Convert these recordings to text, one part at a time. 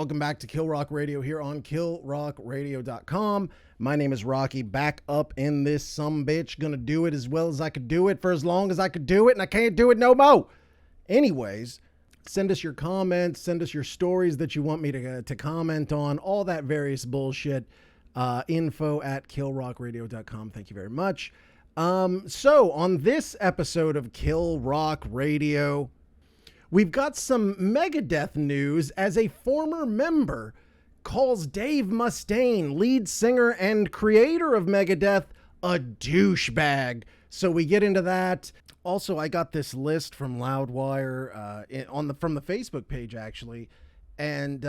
welcome back to Kill Rock Radio here on killrockradio.com. My name is Rocky, back up in this sumbitch. Gonna do it as well as I could do it for as long as I could do it, and I can't do it no more. Anyways, send us your comments, send us your stories that you want me to comment on, all that various bullshit. Info at killrockradio.com. Thank you very much. So on this episode of Kill Rock Radio, we've got some Megadeth news as a former member calls Dave Mustaine, lead singer and creator of Megadeth, a douchebag. So we get into that. Also, I got this list from Loudwire from the Facebook page, actually, and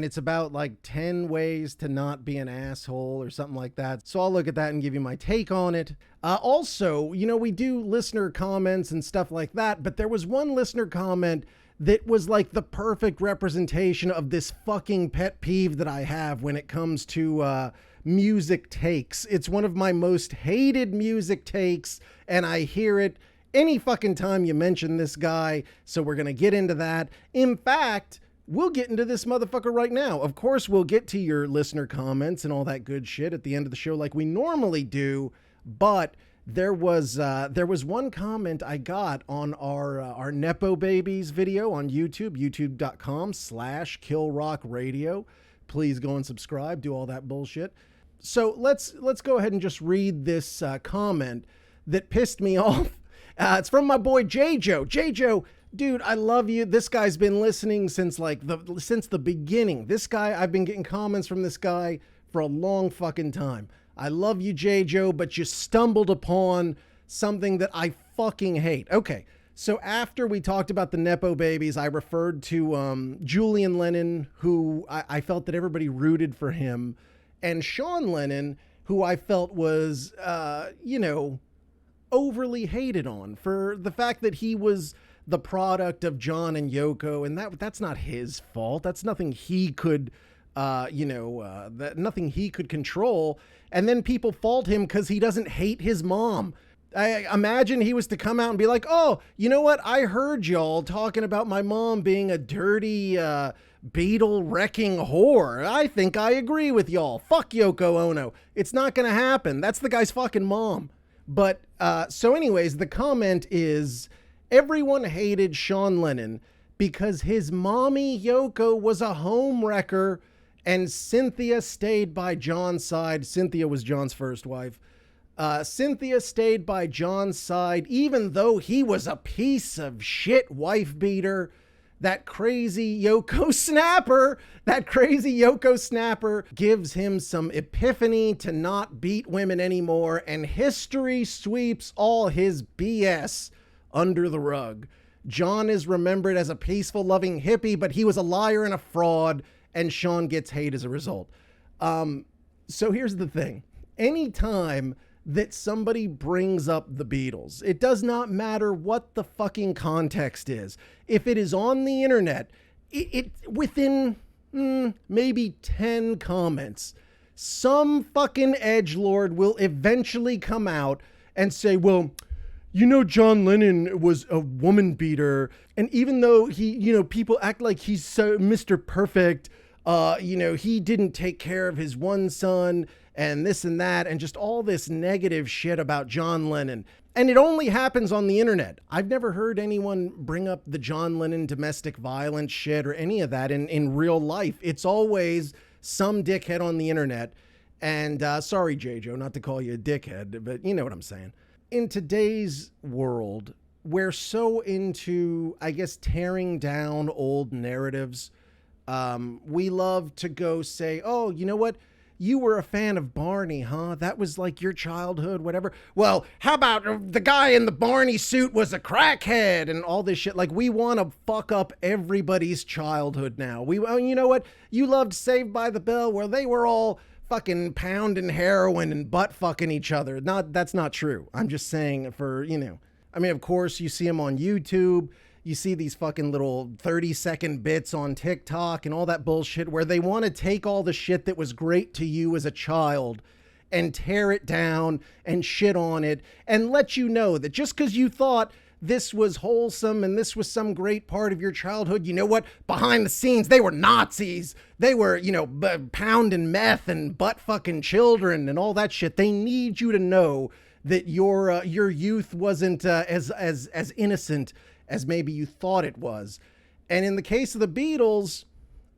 it's about like 10 ways to not be an asshole or something like that. So I'll look at that and give you my take on it. Also, you know, we do listener comments and stuff like that, but there was one listener comment that was like the perfect representation of this fucking pet peeve that I have when it comes to music takes. It's one of my most hated music takes, and I hear it any fucking time you mention this guy. So we're going to get into that. In fact, we'll get into this motherfucker right now. Of course, we'll get to your listener comments and all that good shit at the end of the show like we normally do, but there was one comment I got on our Nepo Babies video on YouTube, youtube.com/killrockradio. Please go and subscribe, do all that bullshit. So let's go ahead and just read this comment that pissed me off. It's from my boy J-Joe. J-Joe, dude, I love you. This guy's been listening since the beginning. This guy, I've been getting comments from this guy for a long fucking time. I love you, J-Joe, but you stumbled upon something that I fucking hate. Okay, so after we talked about the Nepo Babies, I referred to Julian Lennon, who I felt that everybody rooted for him, and Sean Lennon, who I felt was, overly hated on for the fact that he was the product of John and Yoko, and that's not his fault. That's nothing he could, nothing he could control. And then people fault him because he doesn't hate his mom. I imagine he was to come out and be like, oh, you know what? I heard y'all talking about my mom being a dirty, Beatle wrecking whore. I think I agree with y'all. Fuck Yoko Ono. It's not going to happen. That's the guy's fucking mom. But, so anyways, the comment is, everyone hated Sean Lennon because his mommy Yoko was a home wrecker and Cynthia stayed by John's side. Cynthia was John's first wife. Cynthia stayed by John's side even though he was a piece of shit wife beater. That crazy Yoko snapper gives him some epiphany to not beat women anymore, and history sweeps all his BS under the rug. John is remembered as a peaceful, loving hippie, but he was a liar and a fraud, and Sean gets hate as a result. So here's the thing. Anytime that somebody brings up the Beatles, it does not matter what the fucking context is. If it is on the internet, it within maybe 10 comments, some fucking edgelord will eventually come out and say, well, you know, John Lennon was a woman beater, and even though he, people act like he's so Mr. Perfect, he didn't take care of his one son and this and that, and just all this negative shit about John Lennon. And it only happens on the internet. I've never heard anyone bring up the John Lennon domestic violence shit or any of that in real life. It's always some dickhead on the internet. And sorry, J-Joe, not to call you a dickhead, but you know what I'm saying. In today's world, we're so into, I guess, tearing down old narratives. We love to go say, oh, you know what? You were a fan of Barney, huh? That was like your childhood, whatever. Well, how about the guy in the Barney suit was a crackhead and all this shit? Like, we want to fuck up everybody's childhood now. You know what? You loved Saved by the Bell, where they were all fucking pounding heroin and butt fucking each other. That's not true. I'm just saying of course you see them on YouTube. You see these fucking little 30-second bits on TikTok and all that bullshit where they want to take all the shit that was great to you as a child and tear it down and shit on it and let you know that just because you thought this was wholesome and this was some great part of your childhood. You know what? Behind the scenes, they were Nazis. They were, pounding meth and butt fucking children and all that shit. They need you to know that your youth wasn't as innocent as maybe you thought it was. And in the case of the Beatles,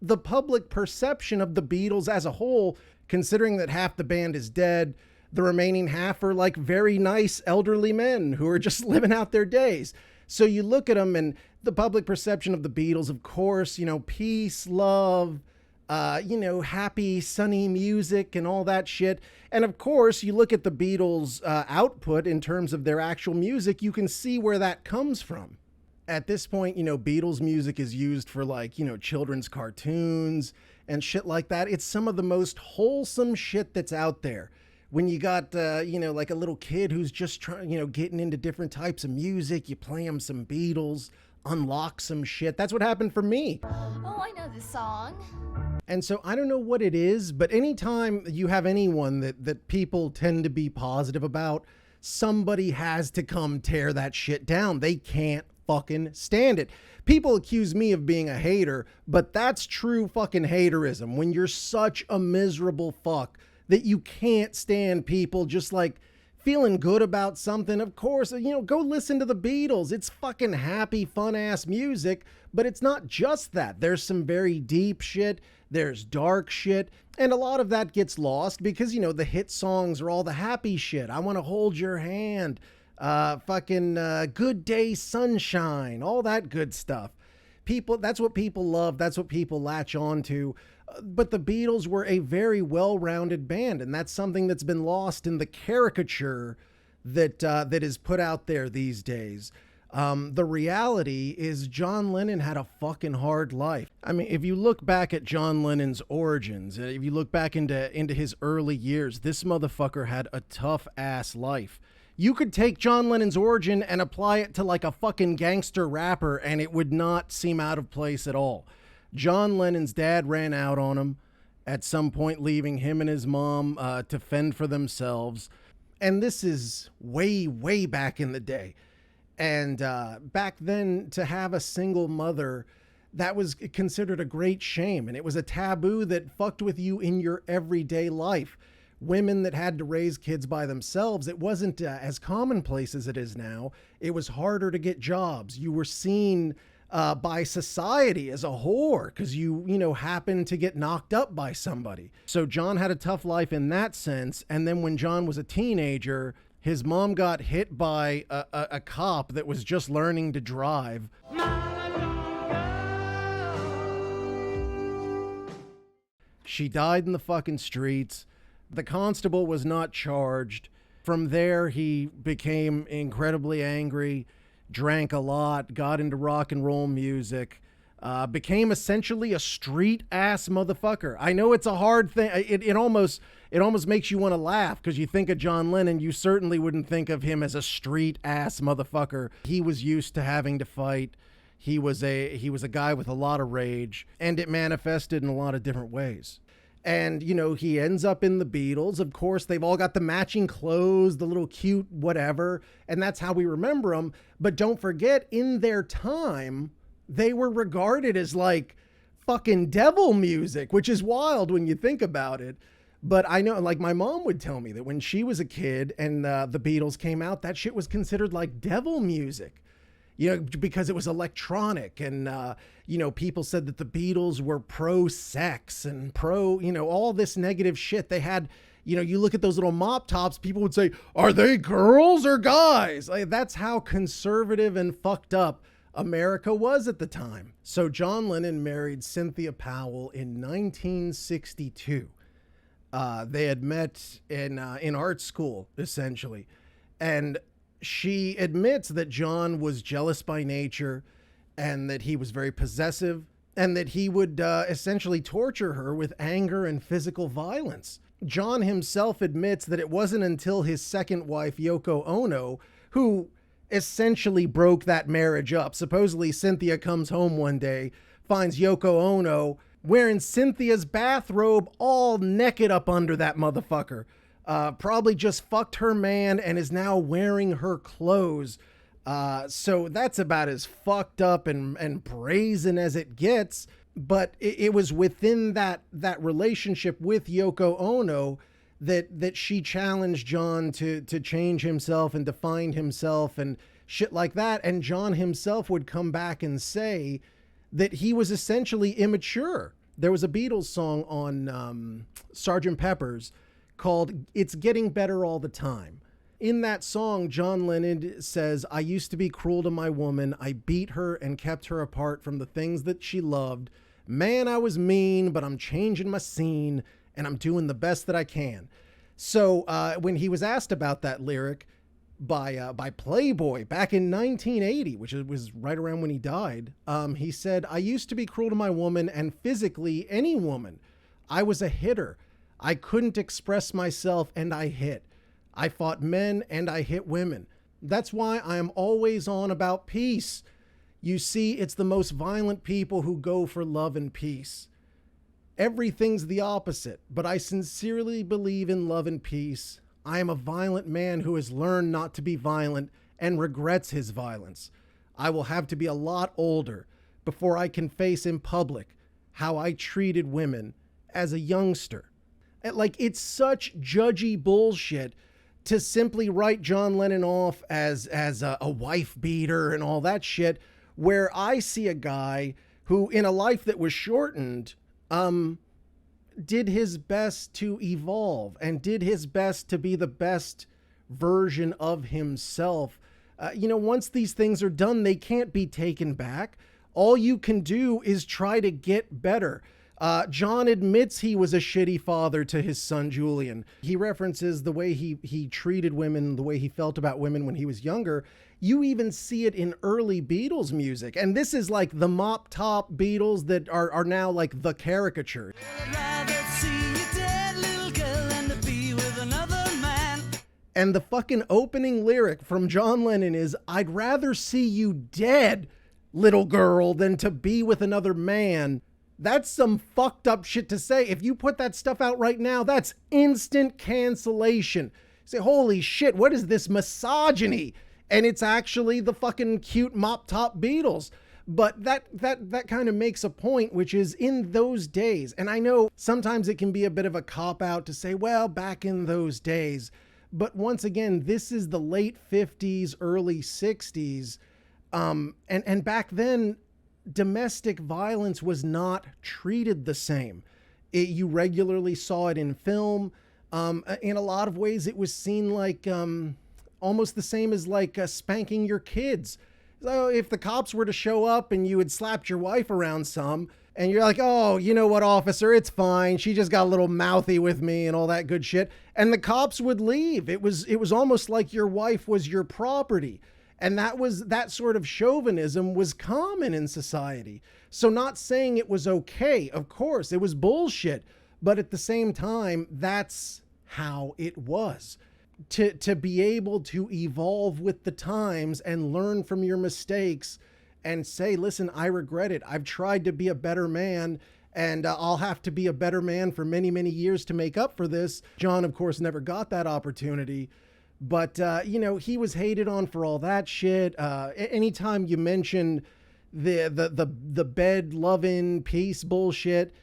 the public perception of the Beatles as a whole, considering that half the band is dead, the remaining half are like very nice elderly men who are just living out their days. So you look at them and the public perception of the Beatles, of course, peace, love, happy, sunny music and all that shit. And of course, you look at the Beatles' output in terms of their actual music, you can see where that comes from. At this point, Beatles music is used for children's cartoons and shit like that. It's some of the most wholesome shit that's out there. When you got, like a little kid who's just trying, getting into different types of music, you play them some Beatles, unlock some shit. That's what happened for me. Oh, I know this song. And so I don't know what it is, but anytime you have anyone that people tend to be positive about, somebody has to come tear that shit down. They can't fucking stand it. People accuse me of being a hater, but that's true fucking haterism. When you're such a miserable fuck that you can't stand people just like feeling good about something. Of course, go listen to the Beatles. It's fucking happy, fun ass music, but it's not just that. There's some very deep shit. There's dark shit. And a lot of that gets lost because, the hit songs are all the happy shit. I want to hold your hand. Good Day Sunshine, all that good stuff. That's what people love. That's what people latch on to. But the Beatles were a very well-rounded band, and that's something that's been lost in the caricature that is put out there these days. The reality is John Lennon had a fucking hard life. I mean, if you look back at John Lennon's origins, if you look back into his early years, this motherfucker had a tough-ass life. You could take John Lennon's origin and apply it to like a fucking gangster rapper, and it would not seem out of place at all. John Lennon's dad ran out on him at some point, leaving him and his mom to fend for themselves. And this is way, way back in the day. And back then, to have a single mother, that was considered a great shame. And it was a taboo that fucked with you in your everyday life. Women that had to raise kids by themselves, it wasn't as commonplace as it is now. It was harder to get jobs. You were seen by society as a whore because you happened to get knocked up by somebody. So John had a tough life in that sense. And then when John was a teenager, his mom got hit by a cop that was just learning to drive. She died in the fucking streets. The constable was not charged. From there, he became incredibly angry, drank a lot, got into rock and roll music, became essentially a street ass motherfucker. I know it's a hard thing. It almost makes you want to laugh because you think of John Lennon, you certainly wouldn't think of him as a street ass motherfucker. He was used to having to fight. He was a guy with a lot of rage, and it manifested in a lot of different ways. And, he ends up in the Beatles. Of course, they've all got the matching clothes, the little cute whatever, and that's how we remember them. But don't forget, in their time, they were regarded as like fucking devil music, which is wild when you think about it. But I know, like, my mom would tell me that when she was a kid and the Beatles came out, that shit was considered like devil music. Because it was electronic and, people said that the Beatles were pro-sex and all this negative shit. They had, you look at those little mop tops, people would say, are they girls or guys? Like, that's how conservative and fucked up America was at the time. So John Lennon married Cynthia Powell in 1962. They had met in art school, essentially. And she admits that John was jealous by nature and that he was very possessive and that he would essentially torture her with anger and physical violence. John himself admits that it wasn't until his second wife, Yoko Ono, who essentially broke that marriage up. Supposedly, Cynthia comes home one day, finds Yoko Ono wearing Cynthia's bathrobe all naked up under that motherfucker. Probably just fucked her man and is now wearing her clothes. So that's about as fucked up and brazen as it gets. But it was within that relationship with Yoko Ono that she challenged John to change himself and to find himself and shit like that. And John himself would come back and say that he was essentially immature. There was a Beatles song on Sgt. Pepper's called "It's Getting Better All the Time." In that song, John Lennon says, "I used to be cruel to my woman. I beat her and kept her apart from the things that she loved. Man, I was mean, but I'm changing my scene and I'm doing the best that I can." So when he was asked about that lyric by Playboy back in 1980, which was right around when he died, he said, "I used to be cruel to my woman and physically any woman. I was a hitter. I couldn't express myself and I hit. I fought men and I hit women. That's why I am always on about peace. You see, it's the most violent people who go for love and peace. Everything's the opposite, but I sincerely believe in love and peace. I am a violent man who has learned not to be violent and regrets his violence. I will have to be a lot older before I can face in public how I treated women as a youngster." Like, it's such judgy bullshit to simply write John Lennon off as a wife beater and all that shit, where I see a guy who, in a life that was shortened, did his best to evolve and did his best to be the best version of himself. Once these things are done, they can't be taken back. All you can do is try to get better. John admits he was a shitty father to his son, Julian. He references the way he treated women, the way he felt about women when he was younger. You even see it in early Beatles music. And this is like the mop top Beatles that are now like the caricature. And the fucking opening lyric from John Lennon is, "I'd rather see you dead, little girl, than to be with another man." That's some fucked up shit to say. If you put that stuff out right now, that's instant cancellation. You say, holy shit, what is this misogyny? And it's actually the fucking cute mop top Beatles. But that kind of makes a point, which is in those days. And I know sometimes it can be a bit of a cop out to say, well, back in those days. But once again, this is the late 50s, early 60s. And back then, domestic violence was not treated the same. You regularly saw it in film. In a lot of ways, it was seen like almost the same as like spanking your kids. So if the cops were to show up and you had slapped your wife around some, and you're like, "Oh, you know what, officer, it's fine. She just got a little mouthy with me," and all that good shit. And the cops would leave. It was almost like your wife was your property. And that sort of chauvinism was common in society. So not saying it was okay, of course, it was bullshit. But at the same time, that's how it was. To be able to evolve with the times and learn from your mistakes and say, listen, I regret it. I've tried to be a better man, and I'll have to be a better man for many, many years to make up for this. John, of course, never got that opportunity. But, he was hated on for all that shit. Anytime you mention the bed loving peace bullshit,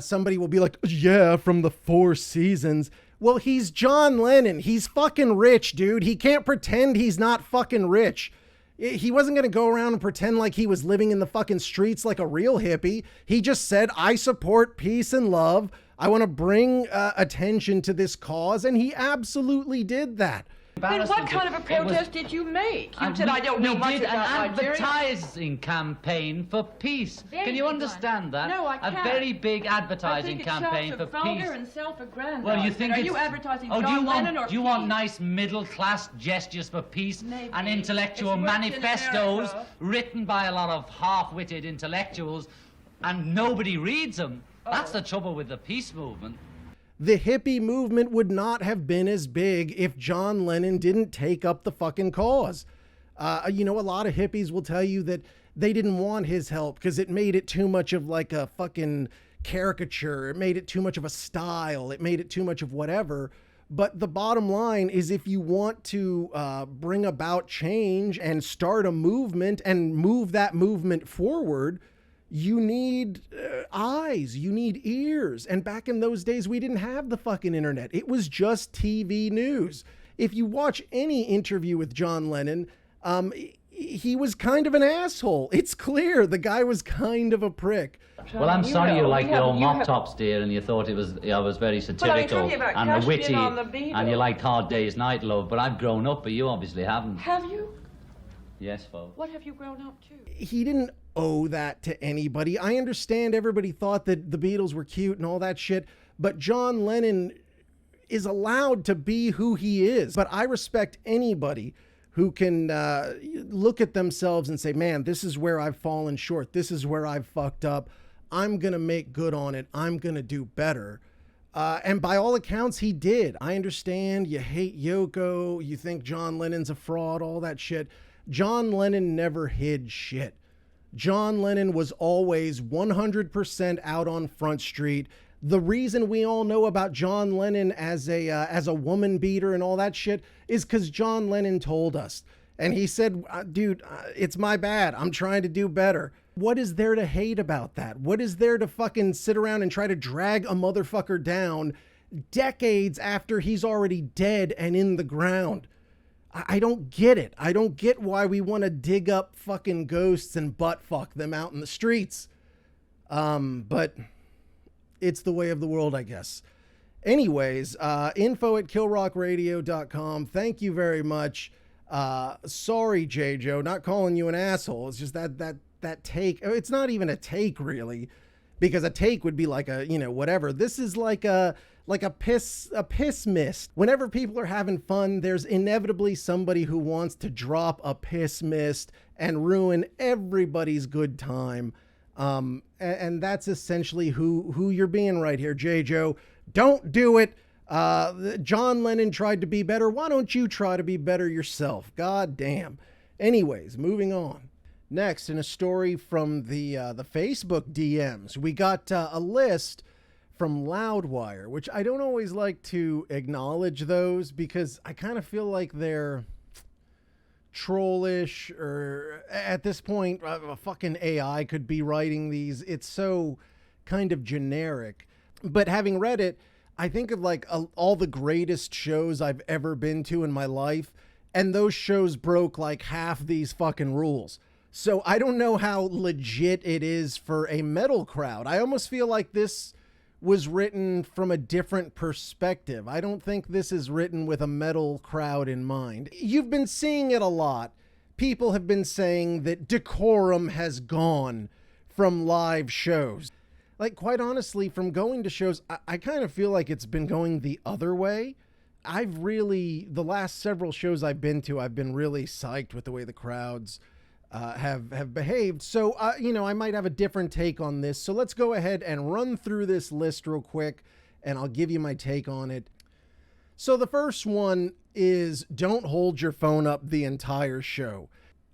somebody will be like, "Yeah, from the Four Seasons." Well, he's John Lennon. He's fucking rich, dude. He can't pretend he's not fucking rich. He wasn't going to go around and pretend like he was living in the fucking streets like a real hippie. He just said, "I support peace and love. I want to bring attention to this cause." And he absolutely did that. Then what kind of a protest did you make? You said, "I don't know much about We did an advertising campaign for peace." Can you understand that? No, I can't. A very big advertising campaign for peace. And self-aggrandizing. Well, you think Are you advertising John Lennon or do you want nice middle-class gestures for peace? Maybe. And intellectual It's worked in manifestos America. written by a lot of half-witted intellectuals, and nobody reads them? That's the trouble with the peace movement. The hippie movement would not have been as big if John Lennon didn't take up the fucking cause. A lot of hippies will tell you that they didn't want his help because it made it too much of like a fucking caricature. It made it too much of a style. It made it too much of whatever. But the bottom line is, if you want to bring about change and start a movement and move that movement forward, you need eyes, you need ears. And back in those days, we didn't have the fucking internet. It was just TV news. If you watch any interview with John Lennon, he was kind of an asshole. It's clear the guy was kind of a prick. Well, I'm sorry you like your mop tops, dear, and you thought it was I was very satirical and witty, and you liked Hard Day's Night, love. But I've grown up, but you obviously haven't. Have you? Yes, folks. What have you grown up to? He didn't owe that to anybody. I understand everybody thought that the Beatles were cute and all that shit, but John Lennon is allowed to be who he is. But I respect anybody who can look at themselves and say, man, this is where I've fallen short. This is where I've fucked up. I'm going to make good on it. I'm going to do better. And by all accounts, he did. I understand you hate Yoko. You think John Lennon's a fraud, all that shit. John Lennon never hid shit. John Lennon was always 100% out on Front Street. The reason we all know about John Lennon as a woman beater and all that shit is because John Lennon told us. And he said, dude, it's my bad. I'm trying to do better. What is there to hate about that? What is there to fucking sit around and try to drag a motherfucker down decades after he's already dead and in the ground? I don't get it. I don't get why we want to dig up fucking ghosts and butt fuck them out in the streets. But it's the way of the world, I guess. Anyways, info@killrockradio.com. Thank you very much. Sorry, J. Joe, not calling you an asshole. It's just that take. It's not even a take, really, because a take would be like a, whatever. This is like a piss mist. Whenever people are having fun, there's inevitably somebody who wants to drop a piss mist and ruin everybody's good time. And that's essentially who you're being right here, J. Joe. Don't do it. John Lennon tried to be better. Why don't you try to be better yourself? God damn. Anyways, moving on. Next, in a story from the Facebook DMs, we got a list from Loudwire, which I don't always like to acknowledge those because I kind of feel like they're trollish, or at this point, a fucking AI could be writing these. It's so kind of generic. But having read it, I think of like all the greatest shows I've ever been to in my life, and those shows broke like half these fucking rules. So I don't know how legit it is for a metal crowd. I almost feel like this was written from a different perspective. I don't think this is written with a metal crowd in mind. You've been seeing it a lot. People have been saying that decorum has gone from live shows. Like, quite honestly, from going to shows, I kind of feel like it's been going the other way. The last several shows I've been to, I've been really psyched with the way the crowds have behaved. So, I might have a different take on this. So let's go ahead and run through this list real quick, and I'll give you my take on it. So the first one is don't hold your phone up the entire show.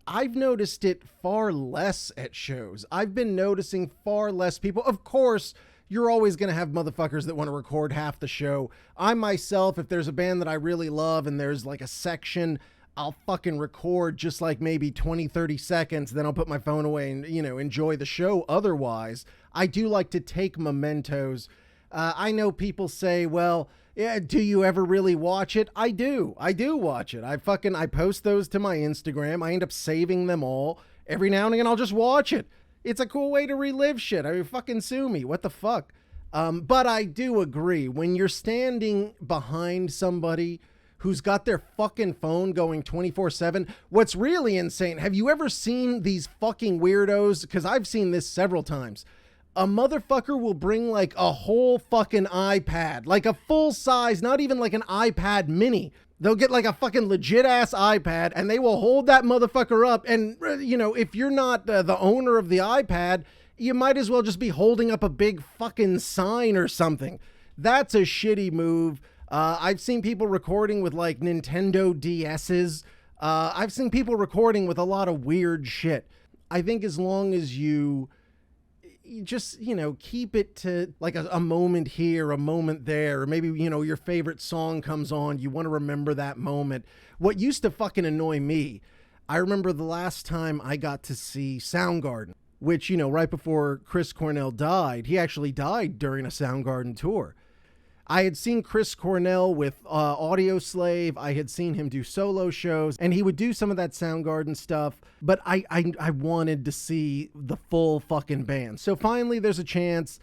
I've noticed it far less at shows. I've been noticing far less people. Of course, you're always going to have motherfuckers that want to record half the show. I myself, if there's a band that I really love and there's like a section, I'll fucking record just like maybe 20, 30 seconds. Then I'll put my phone away and, enjoy the show. Otherwise, I do like to take mementos. I know people say, well, yeah, do you ever really watch it? I do watch it. I post those to my Instagram. I end up saving them all. Every now and again, I'll just watch it. It's a cool way to relive shit. I mean, fucking sue me. What the fuck? But I do agree. When you're standing behind somebody who's got their fucking phone going 24/7, what's really insane, have you ever seen these fucking weirdos? Because I've seen this several times. A motherfucker will bring like a whole fucking iPad, like a full size, not even like an iPad mini. They'll get like a fucking legit ass iPad and they will hold that motherfucker up. And, if you're not the owner of the iPad, you might as well just be holding up a big fucking sign or something. That's a shitty move. I've seen people recording with like Nintendo DS's. I've seen people recording with a lot of weird shit. I think as long as you you just, keep it to like a moment here, a moment there, or maybe, your favorite song comes on. You want to remember that moment. What used to fucking annoy me, I remember the last time I got to see Soundgarden, which, right before Chris Cornell died, he actually died during a Soundgarden tour. I had seen Chris Cornell with Audioslave. I had seen him do solo shows, and he would do some of that Soundgarden stuff, but I wanted to see the full fucking band. So finally there's a chance,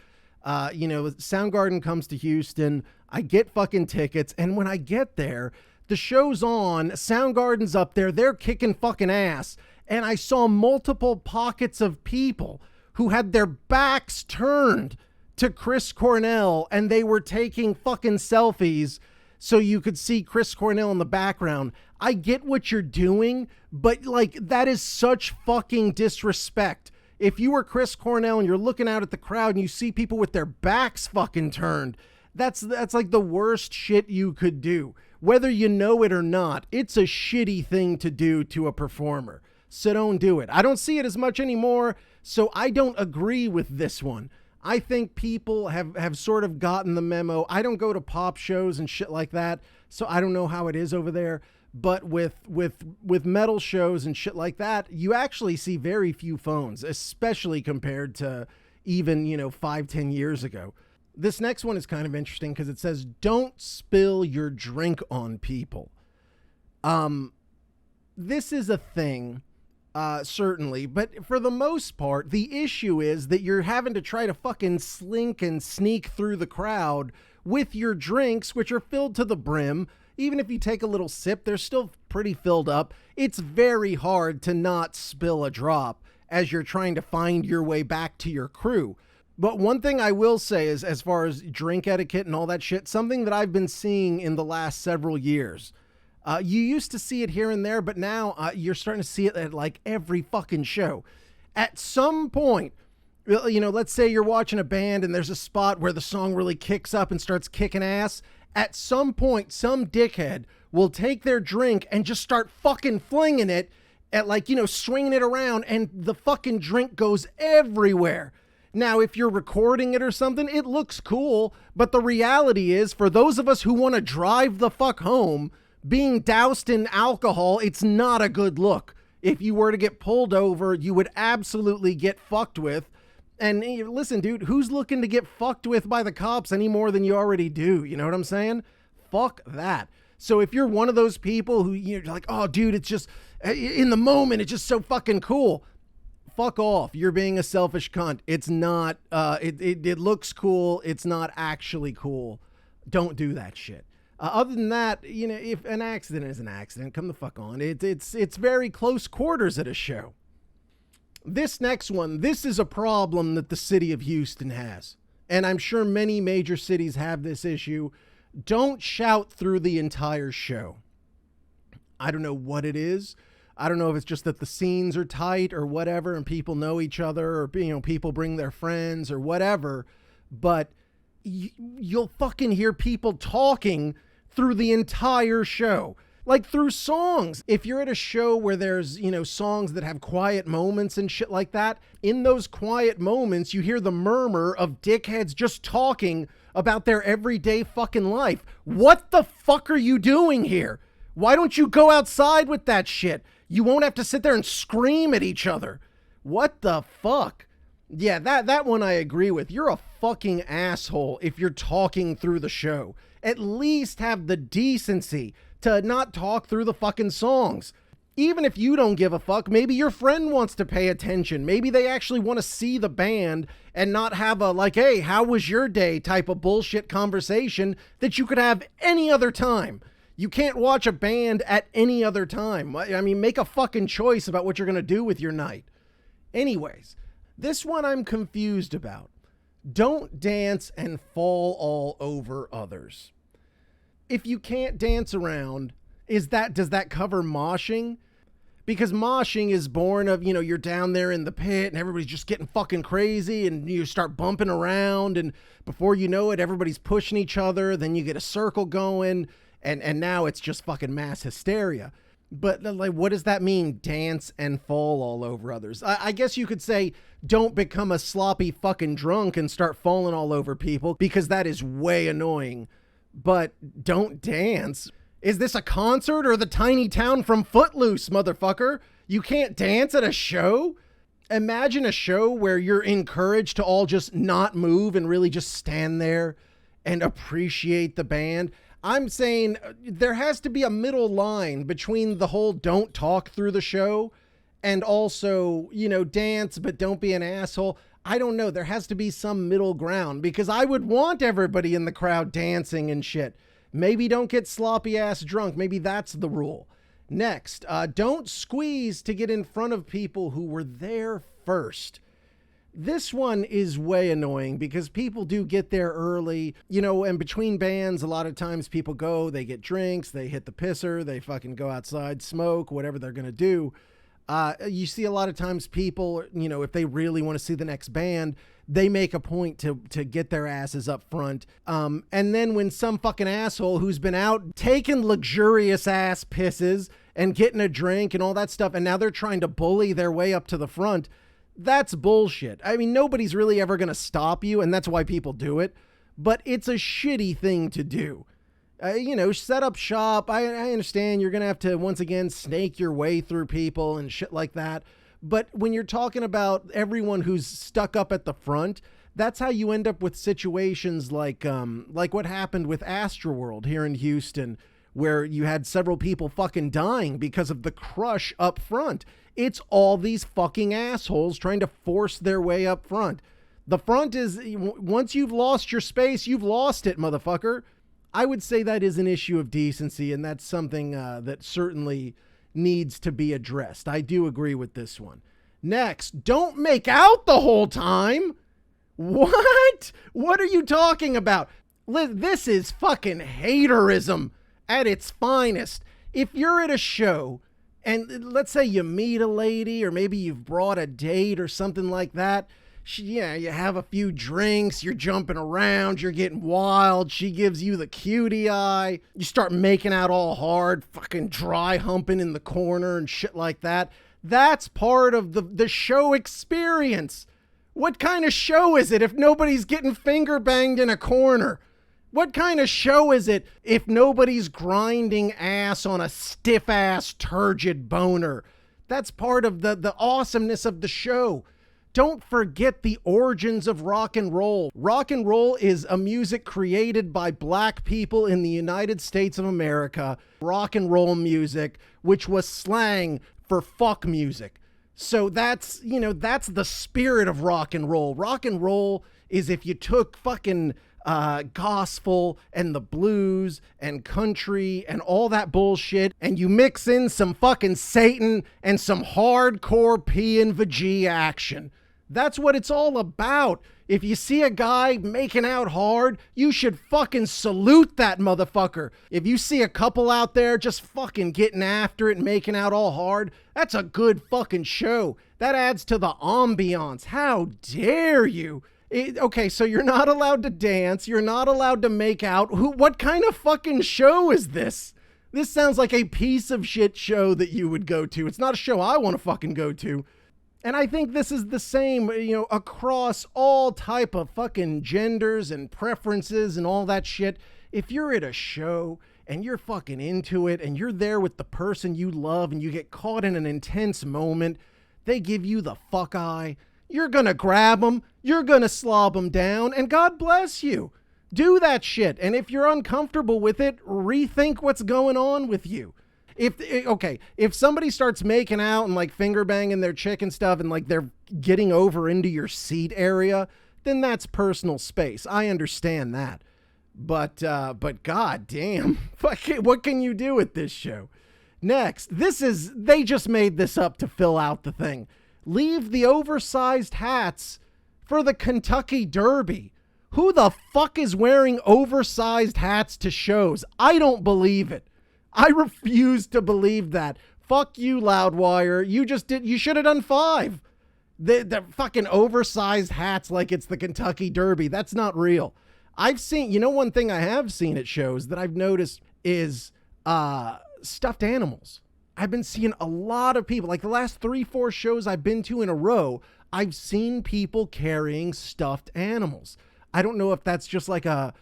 Soundgarden comes to Houston. I get fucking tickets, and when I get there, the show's on, Soundgarden's up there, they're kicking fucking ass, and I saw multiple pockets of people who had their backs turned to Chris Cornell, and they were taking fucking selfies so you could see Chris Cornell in the background. I get what you're doing, but like, that is such fucking disrespect. If you were Chris Cornell and you're looking out at the crowd and you see people with their backs fucking turned, that's like the worst shit you could do. Whether you know it or not, it's a shitty thing to do to a performer. So don't do it. I don't see it as much anymore, so I don't agree with this one. I think people have sort of gotten the memo. I don't go to pop shows and shit like that, so I don't know how it is over there. But with metal shows and shit like that, you actually see very few phones, especially compared to even, 5-10 years ago. This next one is kind of interesting because it says, don't spill your drink on people. This is a thing. Certainly, but for the most part, the issue is that you're having to try to fucking slink and sneak through the crowd with your drinks, which are filled to the brim. Even if you take a little sip, they're still pretty filled up. It's very hard to not spill a drop as you're trying to find your way back to your crew. But one thing I will say is, as far as drink etiquette and all that shit, something that I've been seeing in the last several years. You used to see it here and there, but now you're starting to see it at like every fucking show. At some point, let's say you're watching a band and there's a spot where the song really kicks up and starts kicking ass. At some point, some dickhead will take their drink and just start fucking flinging it at swinging it around, and the fucking drink goes everywhere. Now, if you're recording it or something, it looks cool, but the reality is, for those of us who want to drive the fuck home, being doused in alcohol, it's not a good look. If you were to get pulled over, you would absolutely get fucked with. And listen, dude, who's looking to get fucked with by the cops any more than you already do? You know what I'm saying? Fuck that. So if you're one of those people who you're like, oh, dude, it's just in the moment, it's just so fucking cool. Fuck off. You're being a selfish cunt. It's not, it looks cool. It's not actually cool. Don't do that shit. Other than that, if an accident is an accident, come the fuck on. It's very close quarters at a show. This next one, this is a problem that the city of Houston has. And I'm sure many major cities have this issue. Don't shout through the entire show. I don't know what it is. I don't know if it's just that the scenes are tight or whatever and people know each other, or people bring their friends or whatever. But you'll fucking hear people talking through the entire show, like through songs. If you're at a show where there's, songs that have quiet moments and shit like that, in those quiet moments, you hear the murmur of dickheads just talking about their everyday fucking life. What the fuck are you doing here? Why don't you go outside with that shit? You won't have to sit there and scream at each other. What the fuck? Yeah, that one I agree with. You're a fucking asshole if you're talking through the show. At least have the decency to not talk through the fucking songs. Even if you don't give a fuck, maybe your friend wants to pay attention. Maybe they actually want to see the band and not have a hey, how was your day type of bullshit conversation that you could have any other time. You can't watch a band at any other time. I mean, make a fucking choice about what you're going to do with your night. Anyways, this one I'm confused about. Don't dance and fall all over others. If you can't dance around, does that cover moshing? Because moshing is born of, you're down there in the pit and everybody's just getting fucking crazy and you start bumping around, and before you know it, everybody's pushing each other. Then you get a circle going and now it's just fucking mass hysteria. But like, what does that mean? Dance and fall all over others. I guess you could say don't become a sloppy fucking drunk and start falling all over people, because that is way annoying. But don't dance. Is this a concert or the tiny town from Footloose, motherfucker? You can't dance at a show? Imagine a show where you're encouraged to all just not move and really just stand there and appreciate the band. I'm saying there has to be a middle line between the whole don't talk through the show and also, you know, dance, but don't be an asshole. I don't know. There has to be some middle ground, because I would want everybody in the crowd dancing and shit. Maybe don't get sloppy ass drunk. Maybe that's the rule. Next, don't squeeze to get in front of people who were there first. This one is way annoying because people do get there early, you know, and between bands, a lot of times people go, they get drinks, they hit the pisser, they fucking go outside, smoke, whatever they're going to do. You see a lot of times people, you know, if they really want to see the next band, they make a point to get their asses up front. And then when some fucking asshole who's been out taking luxurious ass pisses and getting a drink and all that stuff, and now they're trying to bully their way up to the front, that's bullshit. I mean, nobody's really ever going to stop you, and that's why people do it. But it's a shitty thing to do. You know, set up shop. I understand you're going to have to, once again, snake your way through people and shit like that. But when you're talking about everyone who's stuck up at the front, that's how you end up with situations like what happened with Astroworld here in Houston, where you had several people fucking dying because of the crush up front. It's all these fucking assholes trying to force their way up front. The front is, once you've lost your space, you've lost it, motherfucker. I would say that is an issue of decency, and that's something that certainly needs to be addressed. I do agree with this one. Next, don't make out the whole time. What? What are you talking about? This is fucking haterism at its finest. If you're at a show and let's say you meet a lady, or maybe you've brought a date or something like that, you have a few drinks, you're jumping around, you're getting wild, she gives you the cutie eye, you start making out all hard, fucking dry humping in the corner and shit like that. That's part of the show experience. What kind of show is it if nobody's getting finger banged in a corner? What kind of show is it if nobody's grinding ass on a stiff-ass turgid boner? That's part of the awesomeness of the show. Don't forget the origins of rock and roll. Rock and roll is a music created by black people in the United States of America. Rock and roll music, which was slang for fuck music. So that's, you know, that's the spirit of rock and roll. Rock and roll is if you took fucking gospel and the blues and country and all that bullshit, and you mix in some fucking Satan and some hardcore P and G action. That's what it's all about. If you see a guy making out hard, you should fucking salute that motherfucker. If you see a couple out there just fucking getting after it and making out all hard, that's a good fucking show. That adds to the ambiance. How dare you? Okay, so you're not allowed to dance. You're not allowed to make out. What kind of fucking show is this? This sounds like a piece of shit show that you would go to. It's not a show I want to fucking go to. And I think this is the same, you know, across all type of fucking genders and preferences and all that shit. If you're at a show and you're fucking into it and you're there with the person you love and you get caught in an intense moment, they give you the fuck eye. You're gonna grab them, you're gonna slob them down, and God bless you. Do that shit. And if you're uncomfortable with it, rethink what's going on with you. If somebody starts making out and like finger banging their chick and stuff and like they're getting over into your seat area, then that's personal space. I understand that. But god damn, what can you do with this show? Next, they just made this up to fill out the thing. Leave the oversized hats for the Kentucky Derby. Who the fuck is wearing oversized hats to shows? I don't believe it. I refuse to believe that. Fuck you, Loudwire. You should have done 5. The fucking oversized hats like it's the Kentucky Derby. That's not real. One thing I have seen at shows that I've noticed is stuffed animals. I've been seeing a lot of people, like the last 3-4 shows I've been to in a row, I've seen people carrying stuffed animals. I don't know if that's just like a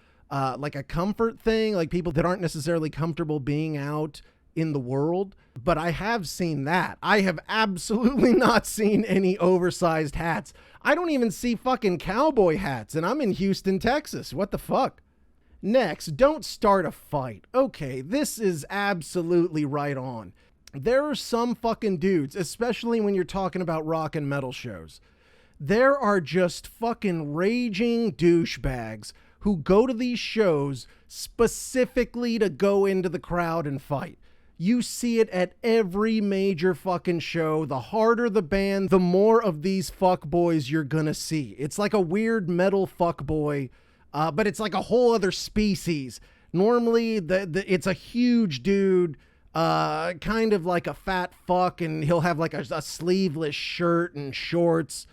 comfort thing, like people that aren't necessarily comfortable being out in the world, but I have seen that. I have absolutely not seen any oversized hats. I don't even see fucking cowboy hats, and I'm in Houston, Texas. What the fuck? Next, don't start a fight. Okay, this is absolutely right on. There are some fucking dudes, especially when you're talking about rock and metal shows. There are just fucking raging douchebags who go to these shows specifically to go into the crowd and fight. You see it at every major fucking show. The harder the band, the more of these fuckboys you're gonna see. It's like a weird metal fuckboy, but it's like a whole other species. Normally, it's a huge dude, kind of like a fat fuck, and he'll have like a sleeveless shirt and shorts,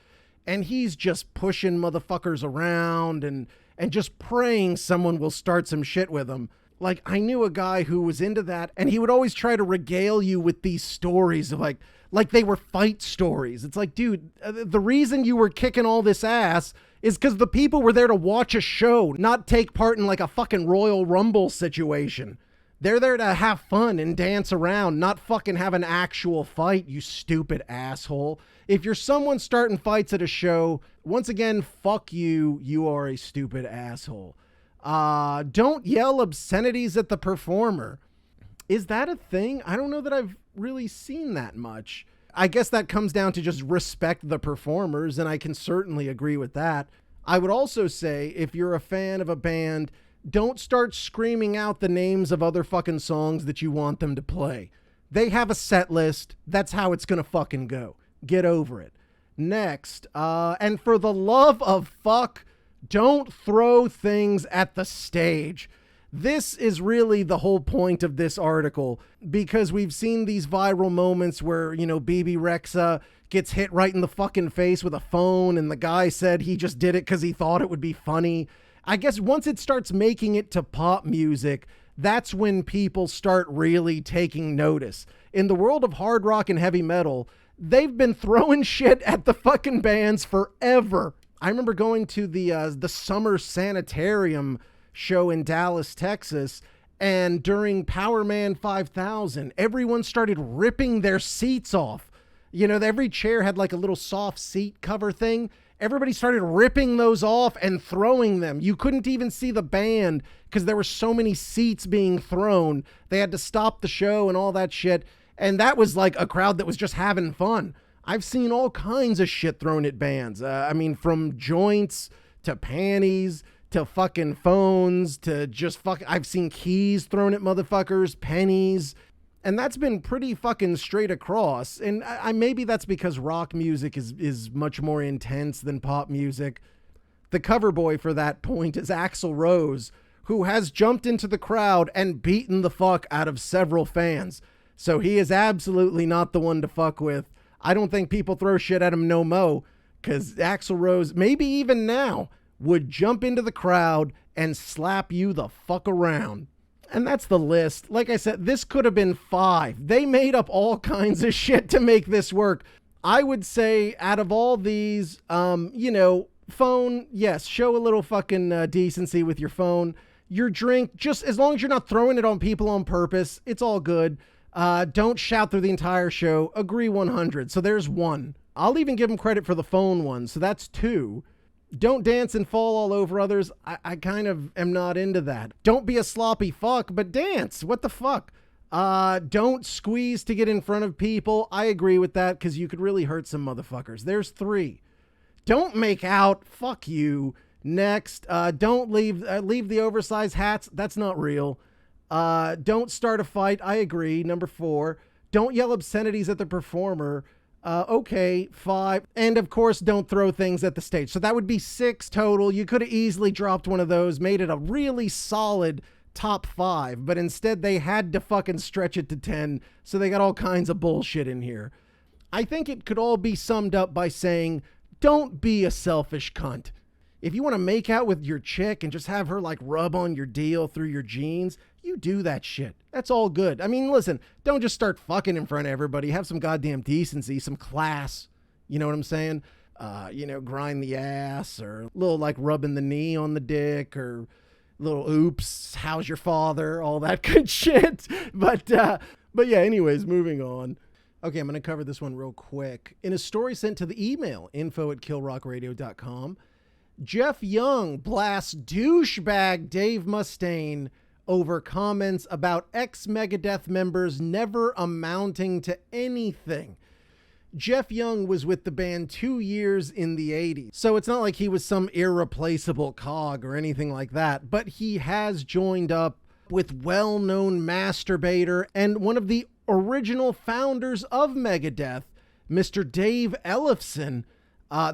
and he's just pushing motherfuckers around and just praying someone will start some shit with him. Like, I knew a guy who was into that, and he would always try to regale you with these stories of like they were fight stories. It's like, dude, the reason you were kicking all this ass is because the people were there to watch a show, not take part in like a fucking Royal Rumble situation. They're there to have fun and dance around, not fucking have an actual fight, you stupid asshole. If you're someone starting fights at a show, once again, fuck you. You are a stupid asshole. Don't yell obscenities at the performer. Is that a thing? I don't know that I've really seen that much. I guess that comes down to just respect the performers, and I can certainly agree with that. I would also say, if you're a fan of a band, don't start screaming out the names of other fucking songs that you want them to play. They have a set list. That's how it's gonna fucking go. Get over it. Next, and for the love of fuck, don't throw things at the stage. This is really the whole point of this article, because we've seen these viral moments where, you know, BB Rexa gets hit right in the fucking face with a phone, and the guy said he just did it because he thought it would be funny. I guess once it starts making it to pop music, that's when people start really taking notice. In the world of hard rock and heavy metal, they've been throwing shit at the fucking bands forever. I remember going to the Summer Sanitarium show in Dallas, Texas, and during Power Man 5000, everyone started ripping their seats off. You know, every chair had like a little soft seat cover thing. Everybody started ripping those off and throwing them. You couldn't even see the band because there were so many seats being thrown. They had to stop the show and all that shit. And that was like a crowd that was just having fun. I've seen all kinds of shit thrown at bands. I mean, from joints to panties to fucking phones to just I've seen keys thrown at motherfuckers, pennies. And that's been pretty fucking straight across. And maybe that's because rock music is much more intense than pop music. The cover boy for that point is Axl Rose, who has jumped into the crowd and beaten the fuck out of several fans. So he is absolutely not the one to fuck with. I don't think people throw shit at him no mo, because Axl Rose, maybe even now, would jump into the crowd and slap you the fuck around. And that's the list. Like I said, this could have been 5. They made up all kinds of shit to make this work. I would say out of all these, phone, yes, show a little fucking decency with your phone. Your drink, just as long as you're not throwing it on people on purpose, it's all good. Don't shout through the entire show. Agree 100. So there's 1. I'll even give them credit for the phone one. So that's 2. Don't dance and fall all over others. I kind of am not into that. Don't be a sloppy fuck, but dance. What the fuck? Don't squeeze to get in front of people. I agree with that because you could really hurt some motherfuckers. There's 3. Don't make out. Fuck you. Next, don't leave the oversized hats. That's not real. Don't start a fight. I agree. Number 4. Don't yell obscenities at the performer. Okay, 5. And of course, don't throw things at the stage. So that would be 6 total. You could have easily dropped one of those, made it a really solid top 5, but instead they had to fucking stretch it to 10. So they got all kinds of bullshit in here. I think it could all be summed up by saying, don't be a selfish cunt. If you want to make out with your chick and just have her like rub on your deal through your jeans, you do that shit. That's all good. I mean, listen, don't just start fucking in front of everybody. Have some goddamn decency, some class. You know what I'm saying? Grind the ass, or a little like rubbing the knee on the dick, or little oops, how's your father, all that good shit. But yeah, anyways, moving on. Okay, I'm going to cover this one real quick. In a story sent to the email, info@killrockradio.com, Jeff Young blasts douchebag Dave Mustaine over comments about ex-Megadeth members never amounting to anything. Jeff Young was with the band 2 years in the 80s, so it's not like he was some irreplaceable cog or anything like that, but he has joined up with well-known masturbator and one of the original founders of Megadeth, Mr. Dave Ellefson.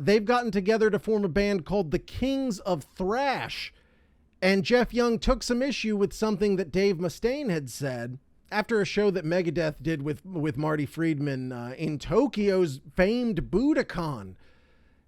They've gotten together to form a band called the Kings of Thrash, and Jeff Young took some issue with something that Dave Mustaine had said after a show that Megadeth did with Marty Friedman in Tokyo's famed Budokan.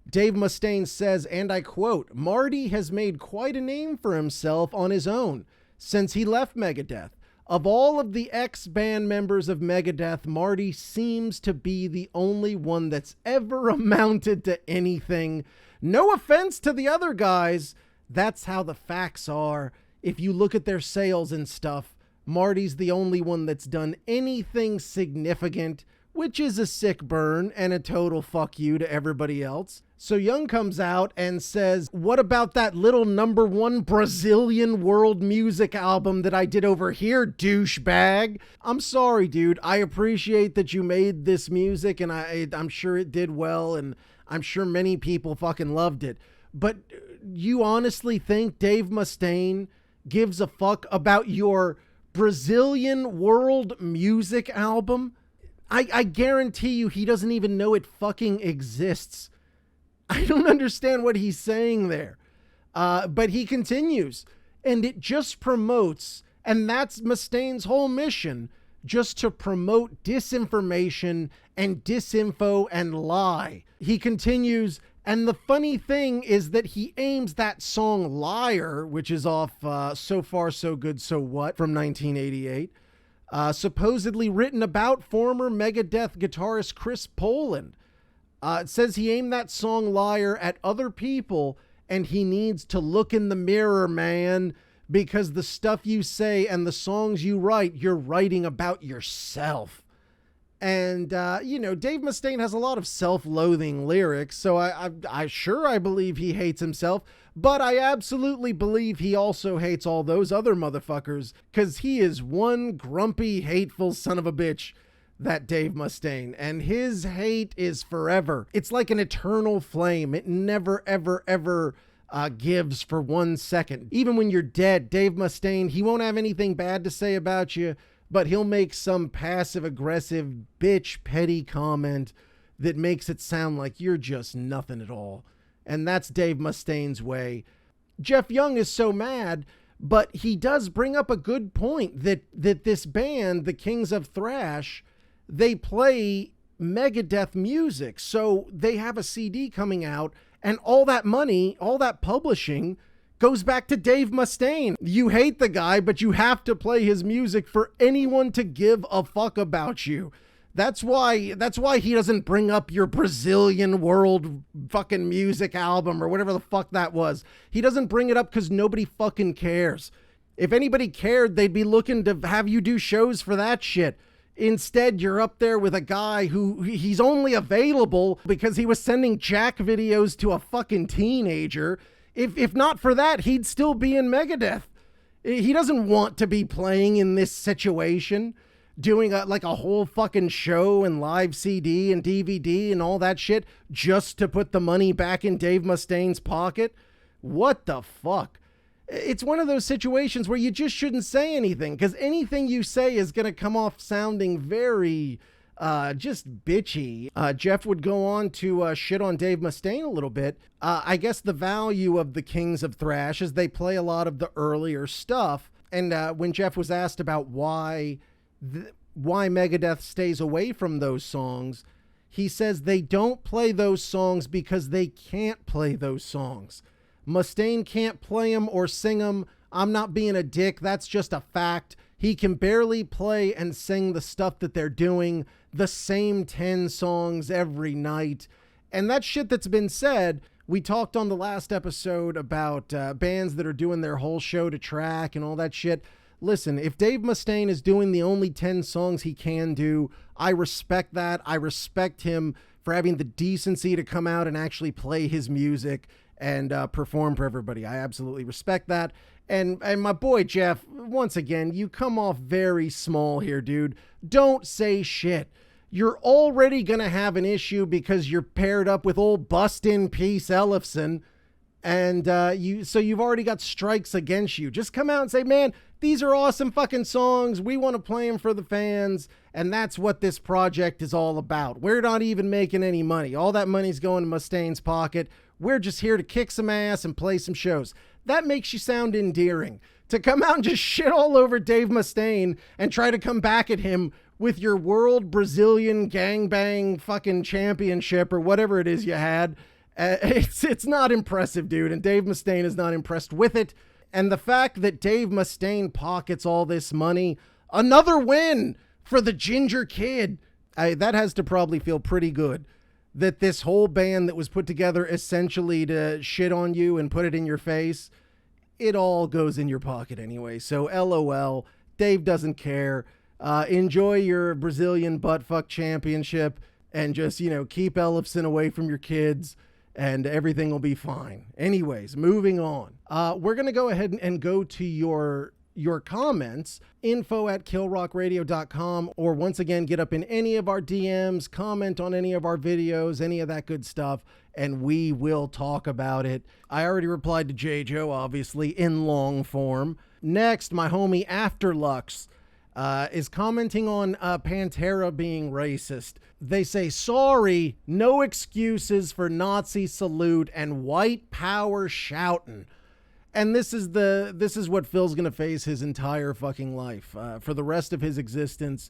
Dave Mustaine says, and I quote, "Marty has made quite a name for himself on his own since he left Megadeth. Of all of the ex-band members of Megadeth, Marty seems to be the only one that's ever amounted to anything. No offense to the other guys. That's how the facts are. If you look at their sales and stuff, Marty's the only one that's done anything significant, which is a sick burn and a total fuck you to everybody else." So Young comes out and says, "What about that little #1 Brazilian world music album that I did over here, douchebag? I'm sorry, dude. I appreciate that you made this music, and I'm sure it did well, and I'm sure many people fucking loved it. But you honestly think Dave Mustaine gives a fuck about your Brazilian world music album? I guarantee you he doesn't even know it fucking exists." I don't understand what he's saying there. But he continues, and it just promotes, and that's Mustaine's whole mission, just to promote disinformation and disinfo and lie. He continues, and the funny thing is that he aims that song Liar, which is off So Far So Good So What from 1988, supposedly written about former Megadeth guitarist Chris Poland. It says he aimed that song Liar at other people, and he needs to look in the mirror, man, because the stuff you say and the songs you write, you're writing about yourself. And, Dave Mustaine has a lot of self-loathing lyrics, so I believe he hates himself, but I absolutely believe he also hates all those other motherfuckers, because he is one grumpy, hateful son of a bitch, that Dave Mustaine, and his hate is forever. It's like an eternal flame. It never, ever, ever gives for 1 second. Even when you're dead, Dave Mustaine, he won't have anything bad to say about you, but he'll make some passive-aggressive, bitch, petty comment that makes it sound like you're just nothing at all. And that's Dave Mustaine's way. Jeff Young is so mad, but he does bring up a good point that this band, the Kings of Thrash, they play Megadeth music. So they have a CD coming out, and all that money, all that publishing goes back to Dave Mustaine. You hate the guy, but you have to play his music for anyone to give a fuck about you. That's why he doesn't bring up your Brazilian world fucking music album or whatever the fuck that was. He doesn't bring it up because nobody fucking cares. If anybody cared, they'd be looking to have you do shows for that shit. Instead, you're up there with a guy who he's only available because he was sending Jack videos to a fucking teenager. If not for that, he'd still be in Megadeth. He doesn't want to be playing in this situation, doing a whole fucking show and live CD and DVD and all that shit just to put the money back in Dave Mustaine's pocket. What the fuck? It's one of those situations where you just shouldn't say anything, because anything you say is going to come off sounding very just bitchy. Jeff would go on to shit on Dave Mustaine a little bit. I guess the value of the Kings of Thrash is they play a lot of the earlier stuff. And when Jeff was asked about why Megadeth stays away from those songs, he says they don't play those songs because they can't play those songs. Mustaine can't play them or sing them. I'm not being a dick. That's just a fact. He can barely play and sing the stuff that they're doing, the same 10 songs every night. And that shit that's been said, we talked on the last episode about bands that are doing their whole show to track and all that shit. Listen, if Dave Mustaine is doing the only 10 songs he can do, I respect that. I respect him for having the decency to come out and actually play his music and perform for everybody. I absolutely respect that. And my boy Jeff, once again, you come off very small here, dude. Don't say shit. You're already going to have an issue because you're paired up with old Bust-in-Peace Ellefson. And you've already got strikes against you. Just come out and say, man, these are awesome fucking songs. We want to play them for the fans. And that's what this project is all about. We're not even making any money. All that money's going to Mustaine's pocket. We're just here to kick some ass and play some shows. That makes you sound endearing. To come out and just shit all over Dave Mustaine and try to come back at him with your World Brazilian Gangbang fucking championship or whatever it is you had. It's not impressive, dude. And Dave Mustaine is not impressed with it. And the fact that Dave Mustaine pockets all this money, another win for the Ginger Kid. That has to probably feel pretty good. That this whole band that was put together essentially to shit on you and put it in your face, it all goes in your pocket anyway. So LOL, Dave doesn't care. Enjoy your Brazilian buttfuck championship and just, keep Ellefson away from your kids and everything will be fine. Anyways, moving on. We're going to go ahead and go to your comments, info@killrockradio.com, or once again, get up in any of our DMs, comment on any of our videos, any of that good stuff, and we will talk about it. I already replied to J. Joe, obviously, in long form. Next, my homie Afterlux is commenting on Pantera being racist. They say, sorry, no excuses for Nazi salute and white power shouting. And this is what Phil's going to face his entire fucking life. For the rest of his existence,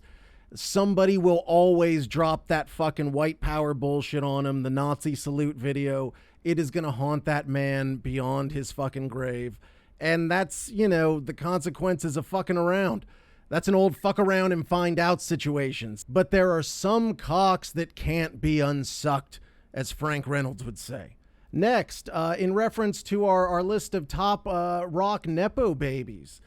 somebody will always drop that fucking white power bullshit on him, the Nazi salute video. It is going to haunt that man beyond his fucking grave. And that's, the consequences of fucking around. That's an old fuck around and find out situations. But there are some cocks that can't be unsucked, as Frank Reynolds would say. Next, in reference to our list of top rock Nepo babies,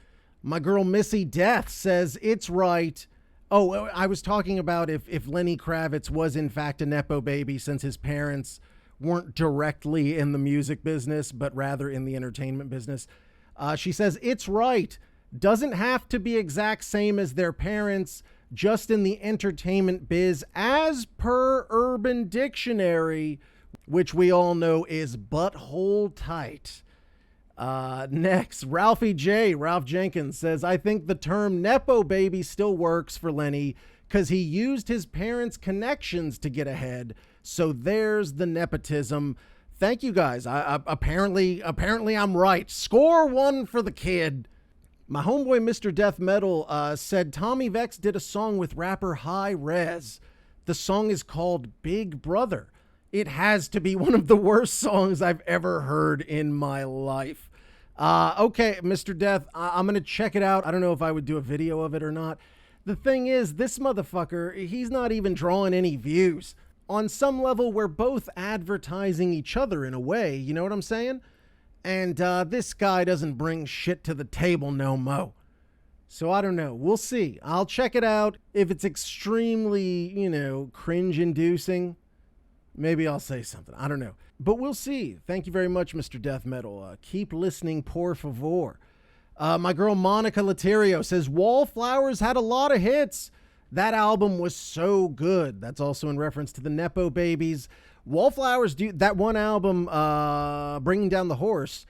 my girl Missy Death says it's right. Oh, I was talking about if Lenny Kravitz was in fact a Nepo baby since his parents weren't directly in the music business, but rather in the entertainment business. She says it's right. Doesn't have to be exact same as their parents, just in the entertainment biz as per Urban Dictionary, which we all know is butthole tight. Next, Ralph Jenkins says, I think the term Nepo baby still works for Lenny because he used his parents' connections to get ahead. So there's the nepotism. Thank you guys. Apparently I'm right. Score one for the kid. My homeboy Mr. Death Metal said Tommy Vex did a song with rapper High Res. The song is called Big Brother. It has to be one of the worst songs I've ever heard in my life. Okay, Mr. Death, I'm going to check it out. I don't know if I would do a video of it or not. The thing is, this motherfucker, he's not even drawing any views. On some level, we're both advertising each other in a way, you know what I'm saying? And this guy doesn't bring shit to the table no mo. So I don't know. We'll see. I'll check it out. If it's extremely, cringe-inducing, maybe I'll say something. I don't know. But we'll see. Thank you very much, Mr. Death Metal. Keep listening, por favor. My girl Monica Laterio says, Wallflowers had a lot of hits. That album was so good. That's also in reference to the Nepo Babies. Wallflowers, that one album, Bringing Down the Horse,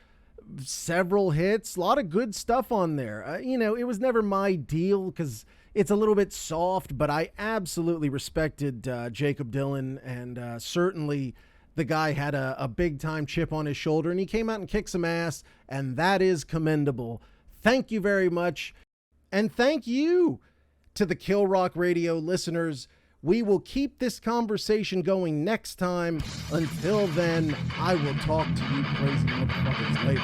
several hits, a lot of good stuff on there. It was never my deal because it's a little bit soft, but I absolutely respected Jacob Dylan, and certainly the guy had a big-time chip on his shoulder, and he came out and kicked some ass, and that is commendable. Thank you very much, and thank you to the Kill Rock Radio listeners. We will keep this conversation going next time. Until then, I will talk to you crazy motherfuckers later.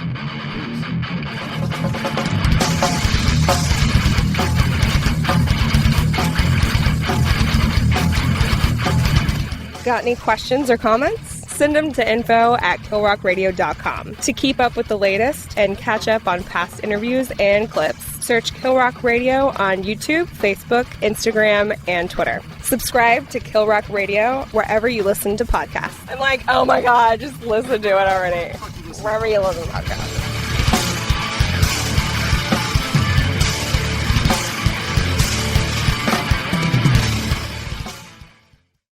Peace. Got any questions or comments? Send them to info@killrockradio.com. To keep up with the latest and catch up on past interviews and clips, search Kill Rock Radio on YouTube, Facebook, Instagram, and Twitter. Subscribe to Kill Rock Radio wherever you listen to podcasts. I'm like, oh my God, just listen to it already. Wherever you listen to podcasts.